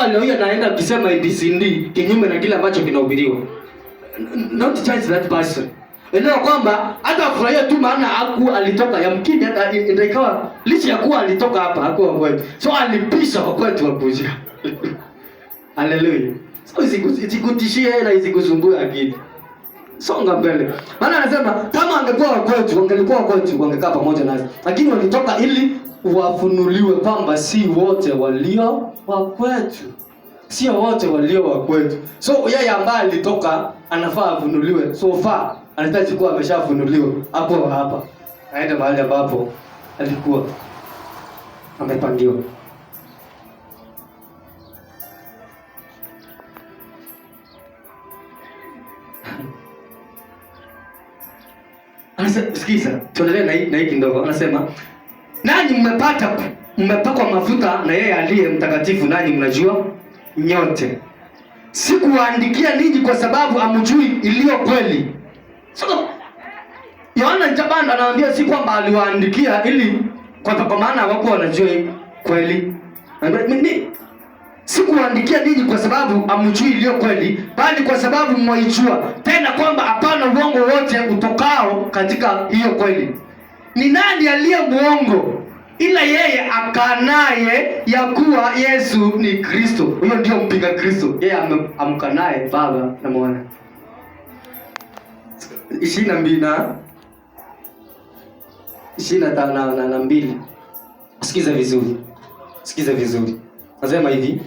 mpaka leo hii anaenda akisema ABCD kinyume na kile ambacho kinahubiriwa. Not judge that person. Elewa kwamba hata afurahia tu maana alitoka yamkini hata ndio ikawa licha ya kuwa alitoka hapa hakuwa kwetu. So alipisha kwa kwetu wakuja. Haleluya. So isikutishie na isikusumbue akili. Songa mbele. Maana anasema kama angekuwa wa kwetu, wangelikuwa wa kwetu, wangekaa pamoja nasi. Lakini walitoka ili wafunuliwe kwamba si wote walio wa kwetu. Sio wote walio wa kwetu. So yeye ambaye alitoka anafaa afunuliwe. So far anahitaji kuwa ameshafunuliwa hapo hapa. Aende mahali ambapo alikuwa amepangiwa. Sikiza, tuendelee na hiki ndogo. Anasema, nanyi mmepakwa mafuta na yeye aliye mtakatifu, nanyi mnajua nyote. Sikuwaandikia ninyi kwa sababu hamjui iliyo kweli. So, Yohana Njabanda anawaambia si kwamba aliwaandikia ili kwa maana hawakuwa wanajua kweli. Sikuwaandikia ninyi kwa sababu hamjui iliyo kweli, bali kwa sababu mwaijua, tena kwamba hapana uongo wote utokao katika hiyo kweli. Ni nani aliye muongo ila yeye akanaye ya kuwa Yesu ni Kristo? Huyo ndio mpinga Kristo. Yeye amkanaye Baba na Mwana. 22. Sikiza vizuri. Nasema hivi.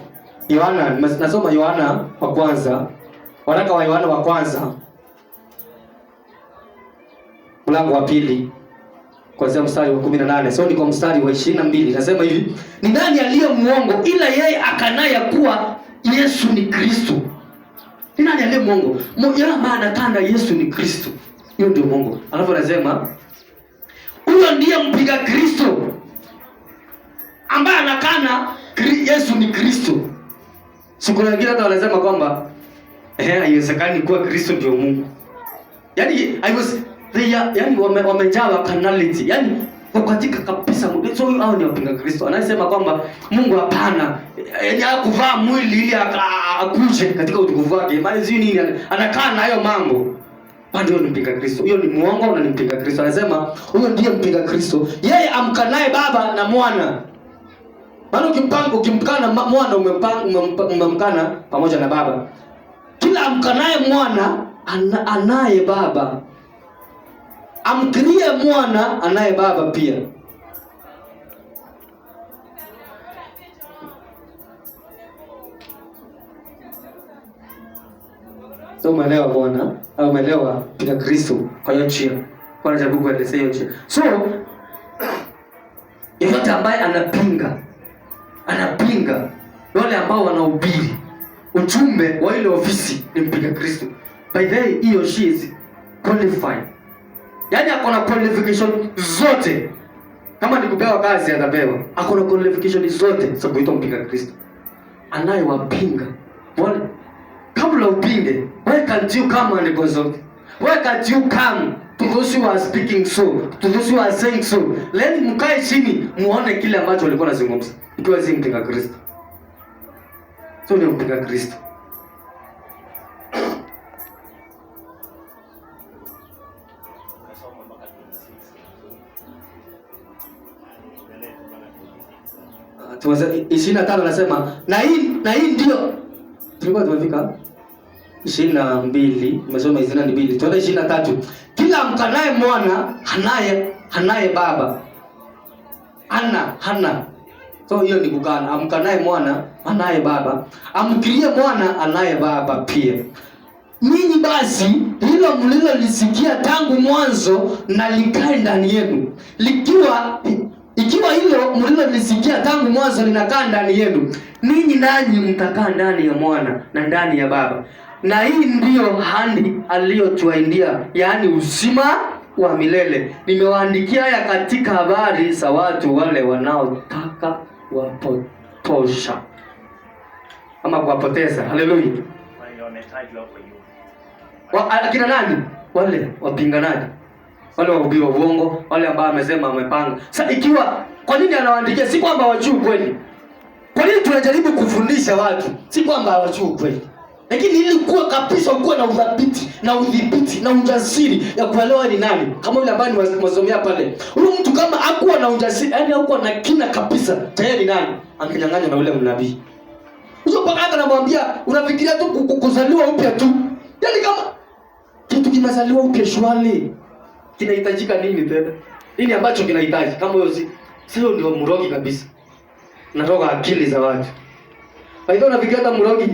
Nasoma Yohana wa kwanza. Waraka wa Yohana wa kwanza. Mlango wa 2. Kuanzia mstari wa 18. So ni kwa mstari wa 22. Nasema hivi, ni nani aliye muongo ila yeye akanaye kuwa Yesu ni Kristo? Ni nani aliye muongo? Yeye ambaye anakana Yesu ni Kristo. Hiyo ndio muongo. Alafu anasema huyo ndiye mpinga Kristo, ambaye anakana Yesu ni Kristo. Siku nyingine hata wanasema kwamba haiwezekani kuwa Kristo ndio Mungu. Yaani wamejawa carnality. Yaani katika kabisa so hao ni wapinga Kristo. Anasema kwamba Mungu hapana, yaani hakuvaa mwili ili akuje katika utukufu wake. Maana sio nini anakaa na hayo mambo. Ndio ni mpinga Kristo. Hiyo ni muongo na ni mpinga Kristo. Anasema huyo ndiye mpinga Kristo, yeye amkanaye Baba na Mwana. Maana ukimkana Mwana umemkana pamoja na Baba. Kila amkanaye Mwana anaye Baba. Amkirie Mwana anaye Baba pia. So umeelewa Bwana? Au umeelewa pia Kristo kwa hiyo njia? Kwa sababu kuelezea hiyo njia. So yeyote ambaye anapinga wale ambao wanahubiri ujumbe wa ile ofisi ni mpinga Kristo. By the way, he or she is qualified. Yaani akona qualification zote. Kama ni kupewa kazi atapewa. Akona qualification zote za kuitwa mpinga Kristo. Anayewapinga wale kabla upinge, why can't you come and consult? Why can't you come to those who are speaking so, to those who are saying so? Let mkae chini muone kile ambacho walikuwa wanazungumza. Ikiwa si mpinga Kristo. So ni mpinga Kristo. Tuanze 25 anasema na hii ndio tulikuwa tumefika 22, nimesoma 22. Tuende 23. Kila mkanaye Mwana hanaye Baba. Hana. So hiyo ni kukana. Amkanaye Mwana hanaye Baba. Amkirie Mwana hanaye Baba pia. Ninyi basi hilo mlilolisikia tangu mwanzo na likae ndani yenu. Ikiwa hilo mlilolisikia tangu mwanzo linakaa ndani yenu, ninyi nanyi mtakaa ndani ya Mwana na ndani ya Baba. Na hii ndiyo ahadi aliyotuahidia, yaani uzima wa milele. Nimewaandikia haya katika habari za watu wale wanaotaka wapotosha ama kuwapoteza. Haleluya. Akina nani? Wale wapinganaji. Wale wahubiri wa uongo, wale ambao amesema amepanga. Sasa ikiwa kwa nini anawaandikia? Si kwamba wajui kweli. Kwa nini tunajaribu kufundisha watu? Si kwamba hawajui kweli, lakini ili kuwa kabisa ukuwa na udhabiti na udhibiti na ujasiri ya kuelewa ni nani. Kama yule ambaye nimesomea pale, huyo mtu kama hakuwa na ujasiri, yani hakuwa na kina kabisa tayari ni nani, angenyang'anywa na yule mnabii. Hizo mpaka hata namwambia unafikiria tu kuzaliwa upya tu. Yaani kama kitu kimezaliwa upya shwali, kinahitajika nini tena? Nini ambacho kinahitaji? Kama hiyo sio ndio mrogi kabisa. Natoka akili za watu. Kwa hivyo unafikiria hata mrogi,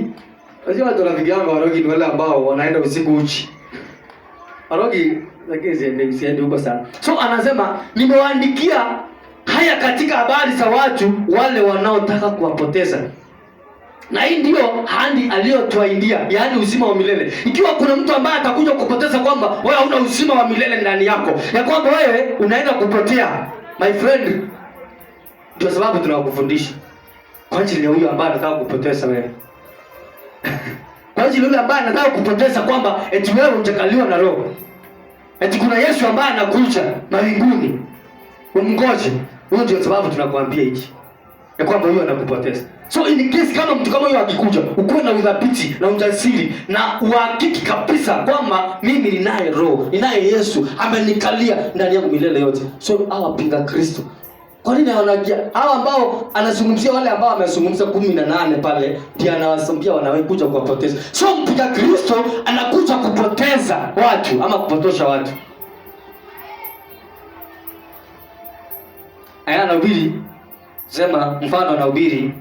lazima watu wanafikiria warogi ni wale ambao wanaenda usiku uchi. Warogi lakini siende huko sana. So anasema nimewaandikia haya katika habari za watu wale wanaotaka kuwapoteza. Na hii ndio ahadi aliyotuahidia, yaani uzima wa milele. Ikiwa kuna mtu ambaye atakuja kupoteza kwamba wewe hauna uzima wa milele ndani yako, ya kwamba wewe unaenda kupotea, my friend, ndio sababu tunakufundisha kwa ajili ya huyo ambaye anataka kupoteza wewe. Kwa ajili yule ambaye anataka kupoteza kwamba eti wewe utakaliwa na roho. Eti kuna Yesu ambaye anakuja mawinguni. Umngoje. Huyo ndio sababu tunakuambia hichi, ya kwamba huyo anakupoteza. So in case kama mtu kama huyo akikuja, ukuwe na udhabiti na ujasiri na uhakiki kabisa kwamba mimi ninaye roho, ninaye Yesu amenikalia ndani yangu milele yote. So hawa pinga Kristo, kwa nini wanajia hawa ambao anazungumzia, wale ambao amezungumza 18 pale, pia anawasambia wanakuja kuwapoteza. So mpinga Kristo anakuja kupoteza watu ama kupotosha watu. Aya, anahubiri sema, mfano anahubiri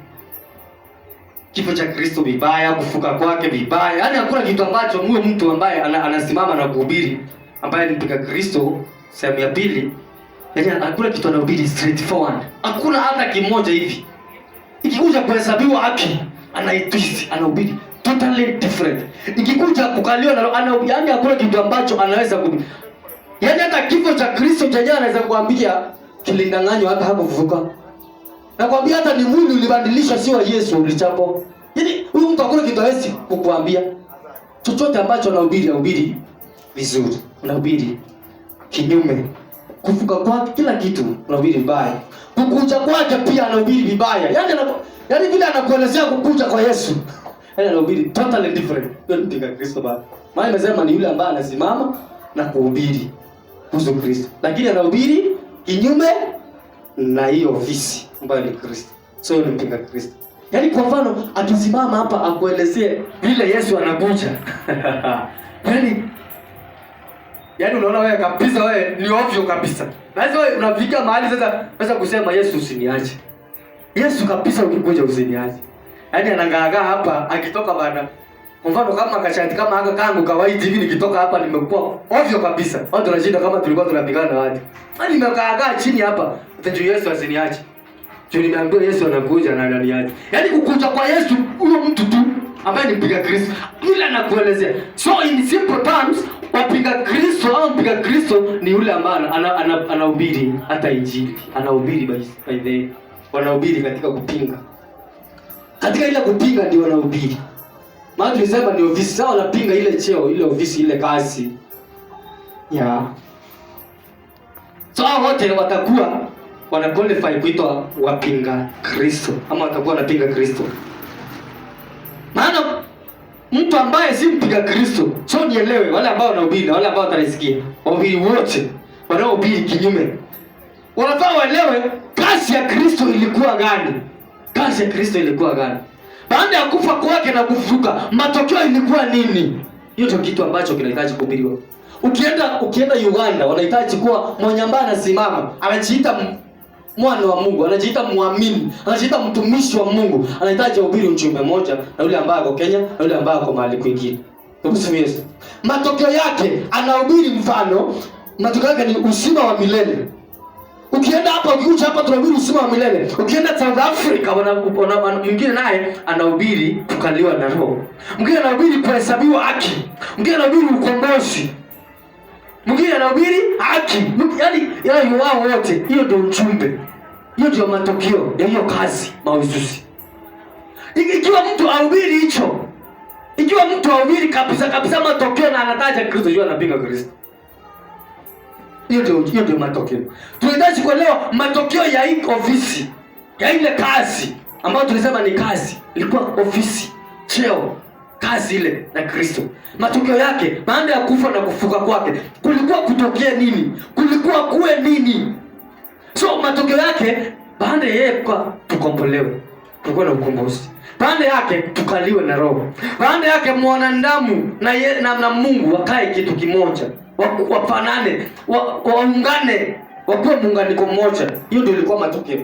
kifo cha Kristo vibaya, kufuka kwake vibaya. Yaani hakuna kitu ambacho huyo mtu ambaye anasimama na kuhubiri, ambaye ni mpinga Kristo sehemu ya pili, yaani hakuna kitu anahubiri straight forward. Hakuna hata kimoja hivi. Ikikuja kuhesabiwa haki, anaitwist, anahubiri totally different. Ikikuja kukaliwa na yaani hakuna kitu ambacho anaweza kuhubiri. Yaani hata kifo cha Kristo chenyewe anaweza kuambia kilindanganywa hata hakufufuka. Nakwambia hata ni mwili ulibadilishwa, sio Yesu ulichapo. Yaani huyu mtu hakuna kitu hawezi kukuambia. Chochote ambacho anahubiri vizuri, anahubiri kinyume. Kufuka kwake kila kitu anahubiri vibaya. Kukuja kwake pia anahubiri vibaya. Yaani vile anakuelezea kukuja kwa Yesu, yaani anahubiri totally different. Yule mpinga Kristo bado. Maana nimesema ni yule ambaye anasimama na kuhubiri kuhusu Kristo, lakini anahubiri kinyume na hiyo ofisi ambayo ni Kristo. So ni mpinga Kristo. Yaani kwa mfano akisimama hapa akuelezee vile Yesu anakuja. Yaani unaona wewe kabisa, wewe ni ovyo kabisa. Na hizo wewe unafika mahali sasa kusema Yesu usiniache. Yesu kabisa ukikuja usiniache. Yaani anangaagaa hapa akitoka baada. Kwa mfano kama kashati kama haka kangu kawaida hivi, nikitoka hapa nimekuwa ovyo kabisa. Watu tunashinda kama tulikuwa tunapigana na watu. Yaani nimekaagaa chini hapa, ati Yesu asiniache. Juu nimeambiwa Yesu anakuja na ananiache. Yaani kukuja kwa Yesu huyo mtu tu ambaye ni mpinga Kristo, yule anakuelezea. So in simple terms, wapinga Kristo au mpinga Kristo ni yule ambaye anahubiri hata injili. Anahubiri by the wanahubiri katika kupinga. Katika ile kupinga ndio wanahubiri. Maana tulisema ni ofisi sawa, wanapinga ile cheo, ile ofisi, ile kazi. Yeah. So wote watakuwa wana qualify kuitwa wapinga Kristo ama watakuwa wanapinga Kristo. Maana mtu ambaye si mpinga Kristo, so nielewe, wale ambao wanahubiri na wale ambao watanisikia, wahubiri wote wanaohubiri kinyume, wanafaa waelewe kazi ya Kristo ilikuwa gani. Kazi ya Kristo ilikuwa gani? Baada ya kufa kwake na kufufuka, matokeo ilikuwa nini? Hiyo ndio kitu ambacho kinahitaji kuhubiriwa. Ukienda Uganda, wanahitaji kuwa mwenye ambaye anasimama, anajiita mwana wa Mungu, anajiita muamini, anajiita mtumishi wa Mungu, anahitaji kuhubiri ujumbe mmoja na yule ambaye ako Kenya na yule ambaye ako mahali kwingine. Kuhusu Yesu. Matokeo yake anahubiri mfano, matokeo yake ni uzima wa milele. Ukienda hapa, ukikuja hapa tunahubiri uzima wa milele. Ukienda South Africa, mwingine naye anahubiri kukaliwa na roho. Mwingine anahubiri kuhesabiwa haki. Mwingine anahubiri ukombozi. Mwingine anahubiri haki. Yaani wao wote, hiyo ndio ujumbe. Hiyo ndio matokeo ya hiyo kazi mahususi. Ikiwa mtu ahubiri hicho, ikiwa mtu ahubiri kabisa matokeo na anataja Kristo, yeye anapinga Kristo. Hiyo ndio matokeo. Tunahitaji kuelewa matokeo ya hii ofisi, ya ile kazi ambayo tulisema ni kazi, ilikuwa ofisi, cheo, kazi ile na Kristo. Matokeo yake baada ya kufa na kufuka kwake kulikuwa kutokea nini? Kulikuwa kuwe nini? So matokeo yake baada ya yeye tukombolewe, tulikuwa na ukombozi. Baada yake tukaliwe na Roho. Baada yake mwanadamu na Mungu wakae kitu kimoja, wafanane, waungane, wakuwe muunganiko mmoja. Hiyo ndio ilikuwa matokeo.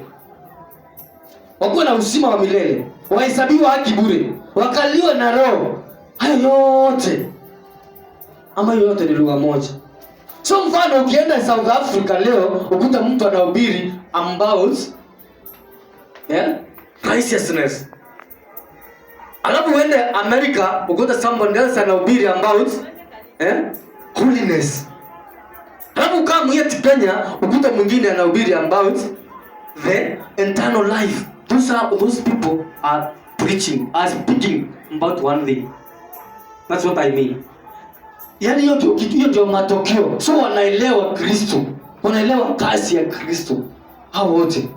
Wakuwe na uzima wa milele, wahesabiwa haki bure, wakaliwe na Roho. Hayo yote ama yote ni lugha moja. So mfano ukienda South Africa leo ukuta mtu anahubiri about righteousness. Alafu uende America ukuta somebody else anahubiri about holiness. Alafu kama yet Kenya ukuta mwingine anahubiri about the eternal life. Those people are speaking about one thing. That's what I mean. Yaani hiyo ndio matokeo. So wanaelewa Kristo, wanaelewa kazi ya Kristo hao wote.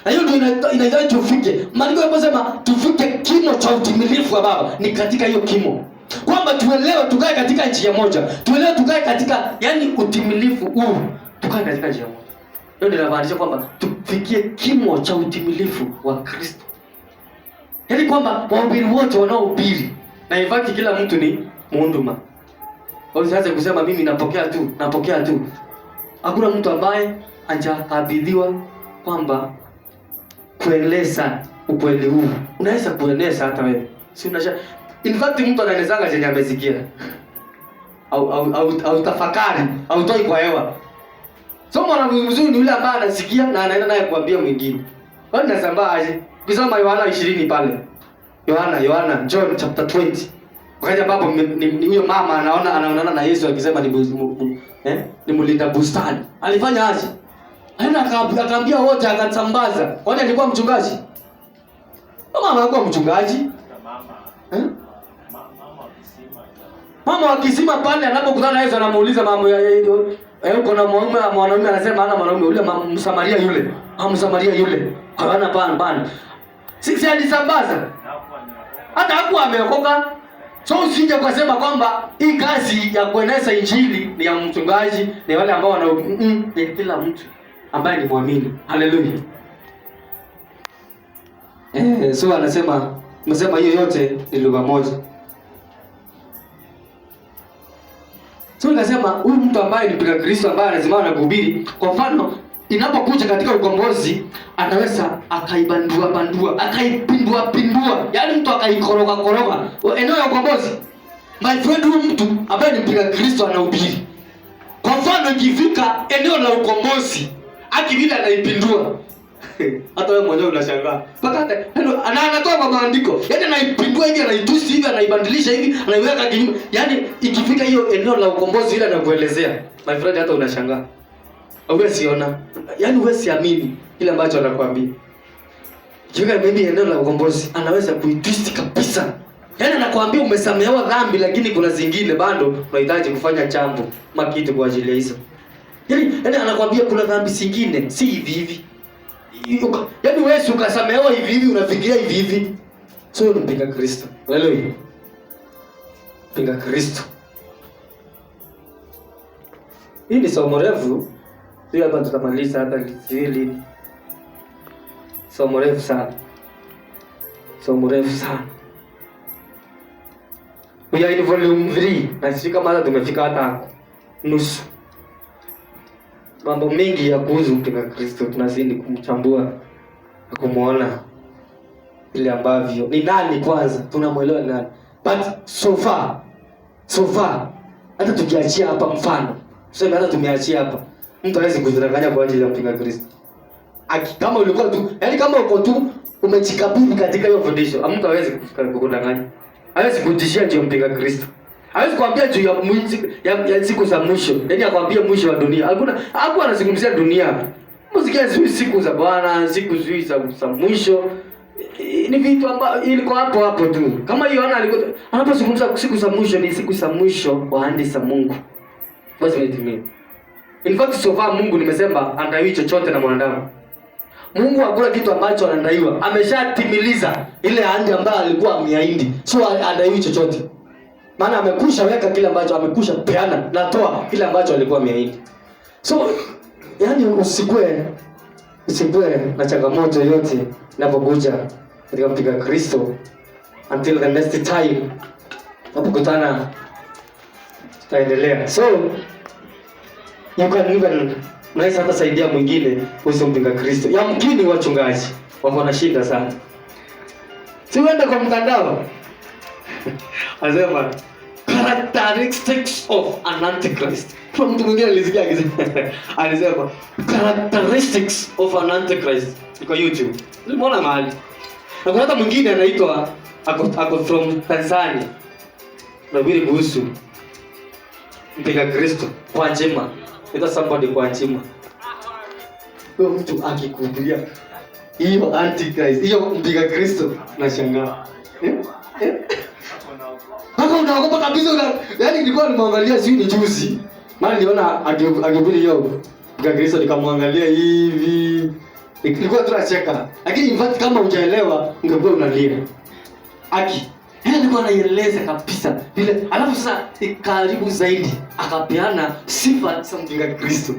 Na hiyo ndio inahitaji tufike. Maandiko yanasema tufike kimo cha utimilifu wa Baba. Ni katika hiyo kimo. Kwamba tuelewe tukae katika njia moja. Tuelewe tukae katika utimilifu huu. Tukae katika njia moja. Hiyo ndio inamaanisha kwamba tufikie kimo cha utimilifu wa Kristo. Yaani kwamba wahubiri wote wanaohubiri na ifaki kila mtu ni muunduma. Usianze kusema mimi napokea tu. Hakuna mtu ambaye hajakabidhiwa kwamba kueleza ukweli huu. Unaweza kueleza hata wewe. Si unasha. In fact mtu anaelezanga chenye amesikia. Au tafakari, au toi kwa hewa. So mwanamuzuri ni yule ambaye anasikia na anaenda naye kuambia mwingine. Kwani nasambaa aje? Ukisoma Yohana 20 pale. Yohana John chapter 20. Wakati ambapo ni huyo mama anaonana na Yesu akisema ni mlinda bustani. Alifanya aje? Aenda akaambia wote akatambaza. Kwani alikuwa mchungaji? Mama alikuwa mchungaji? Mama wa kisima pale anapokutana na Yesu anamuuliza mambo ya uko na mwanaume anasema hana mwanaume yule Msamaria yule. Msamaria yule. Hawana pana. Sisi alisambaza. Hata hakuwa ameokoka. So usije kusema kwamba hii kazi ya kueneza injili ni ya mchungaji, ni wale ambao ni kila mtu ambaye ni muamini. Haleluya. So anasema hiyo yote ni lugha moja. So nikasema huyu mtu ambaye ni mpinga Kristo ambaye anasimama na kuhubiri, kwa mfano inapokuja katika ukombozi anaweza akaipindua, yaani mtu akaikoroga. Eneo ya ukombozi, my friend, huyu mtu ambaye ni mpinga Kristo anahubiri. Kwa mfano ikifika eneo la ukombozi, akivile anaipindua. Hata wewe mwenyewe unashangaa. Mpaka anatoa kwa maandiko. Yaani anaipindua hivi, anaitusi hivi, anaibadilisha hivi, anaiweka kinyume. Yaani ikifika hiyo eneo la ukombozi ile anakuelezea. My friend, hata unashangaa. Huwezi ona. Yaani huwezi amini kile ambacho anakuambia. Ikifika maybe eneo la ukombozi, anaweza kuitwist kabisa. Yaani anakuambia umesamehewa dhambi lakini kuna zingine bado unahitaji kufanya jambo makitu kwa ajili ya hizo. Yaani anakuambia kuna dhambi zingine si hivi. Yaani wewe ukasamehewa hivi unafikiria hivi. So unapinga Kristo. Haleluya. Pinga Kristo. Hii ni somo refu. Sio hapa tutamaliza hata hili. Somo refu sana. We are in volume 3. Na sisi kama hata tumefika hata nusu. Mambo mengi ya kuhusu mpinga Kristo tunazidi kumchambua na kumuona ile ambavyo ni nani kwanza, tunamuelewa nani. But so far hata tukiachia hapa mfano, tuseme hata tumeachia hapa, mtu hawezi kudanganya kwa ajili ya mpinga Kristo. Kama ulikuwa tu, yaani kama uko tu umejikabidhi katika hiyo fundisho, mtu hawezi kudanganya. Hawezi kutishia juu ya mpinga Kristo. Hawezi kuambia juu ya siku za mwisho. Yaani akwambia mwisho wa dunia. Hakuwa anazungumzia dunia. Msikia siku za Bwana, siku za mwisho. Ni vitu ambavyo ilikuwa hapo tu. Kama Yohana alikuwa anapozungumza siku za mwisho, ni siku za mwisho wa ahadi za Mungu. Basi nitumie. In fact so far Mungu nimesema andai chochote na mwanadamu. Mungu hakuna kitu ambacho anadaiwa. Ameshatimiliza ile ahadi ambayo alikuwa ameahidi. Sio adaiwi chochote. Maana amekusha weka kile ambacho amekusha peana, natoa kile ambacho alikuwa ameahidi. So yani usikue na changamoto yote inapokuja katika mpiga Kristo, until the next time tunapokutana tutaendelea. So you can even unaweza hata saidia mwingine kuhusu mpinga Kristo. Yamkini wachungaji wako na shida sana. Si uende kwa mtandao. Asema characteristics of an antichrist. Kwa mtu mwingine alisikia akisema alisema characteristics of an antichrist kwa YouTube. Nimeona mahali. Na kuna hata mwingine anaitwa ako from Tanzania. Nabiri kuhusu mpinga Kristo kwa njema. Ita somebody kwa njema. Huyo mtu akikuhubiria hiyo antichrist, hiyo mpinga Kristo, nashangaa. Hata unaogopa kabisa yaani nilikuwa nimwangalia sio ni juzi. Maana niliona akihubiri hiyo mpinga Kristo nikamwangalia hivi. Nilikuwa tunacheka. Lakini in fact kama hujaelewa ungekuwa unalia. Nilikuwa naieleza kabisa. Vile alafu sasa karibu zaidi akapeana sifa za mpinga Kristo.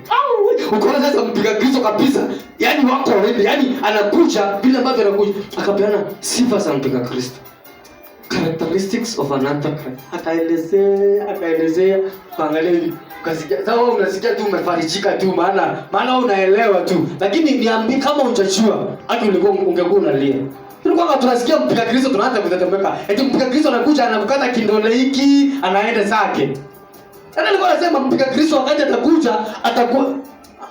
Ukaona sasa mpinga Kristo kabisa. Yaani wako already, yaani anakuja vile ambavyo anakuja akapeana sifa za mpinga Kristo. Characteristics of an antichrist. Akaelezea kaangalia hivi. Ukasikia sasa wewe unasikia tu umefarijika tu maana unaelewa tu. Lakini niambie kama hujachua hata ungekuwa unalia. Tulikuwa tunasikia mpinga Kristo tunaanza kutetemeka. Eti mpinga Kristo anakuja anakukata kindole hiki, anaenda zake. Sasa nilikuwa nasema mpinga Kristo wakati atakuja atakuwa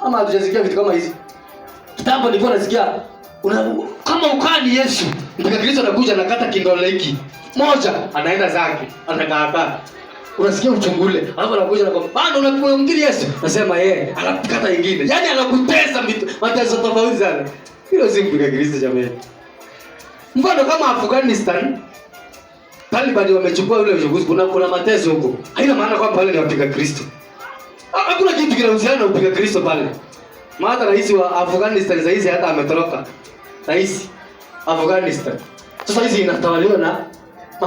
ama hatujasikia vitu kama hizi. Kitambo nilikuwa nasikia kama ukani Yesu, mpinga Kristo anakuja anakata kindole hiki. Moja anaenda zake, anakaa. Unasikia uchungule. Alafu anakuja bado unamkiri Yesu. Nasema anakata nyingine. Yaani anakutesa mateso tofauti sana. Hilo si mpinga Kristo jamani. Mfano kama Afghanistan, Taliban wamechukua ule uchaguzi, kuna mateso huko. Haina maana kwamba wale ni wapinga Kristo. Hakuna kitu kinahusiana na upinga Kristo pale. Maana rais wa Afghanistan sasa hata ametoroka. Rais Afghanistan. Sasa hizi inatawaliwa na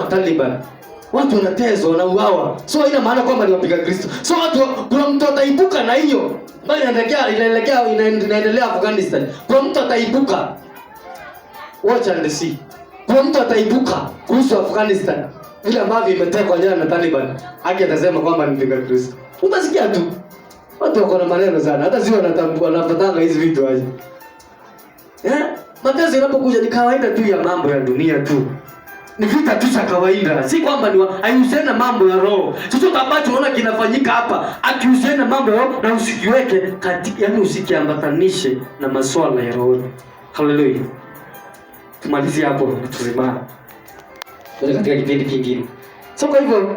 Taliban. Watu wanateswa, wanauawa. So haina maana kwamba ni wapinga Kristo. So kuna mtu ataibuka na hiyo. Bali inaendelea Afghanistan. Kuna mtu ataibuka. Watch and see. Kwa mtu ataibuka kuhusu Afghanistan vile ambavyo imetekwa nyara na Taliban, atasema kwamba ni mpinga Kristo. Utasikia tu. Watu wako na maneno sana. Hata sio wanapatanga hizi vitu aje. Mateso yanapokuja ni kawaida tu ya mambo ya dunia tu. Ni vita tu za kawaida. Si kwamba ni haihusiana mambo ya roho. Chochote ambacho unaona kinafanyika hapa, akihusiana mambo ya roho na usikiweke katika, yaani usikiambatanishe na masuala ya roho. Hallelujah. Tumalizie hapo tuzima. Katika kipindi kingine. So kwa hivyo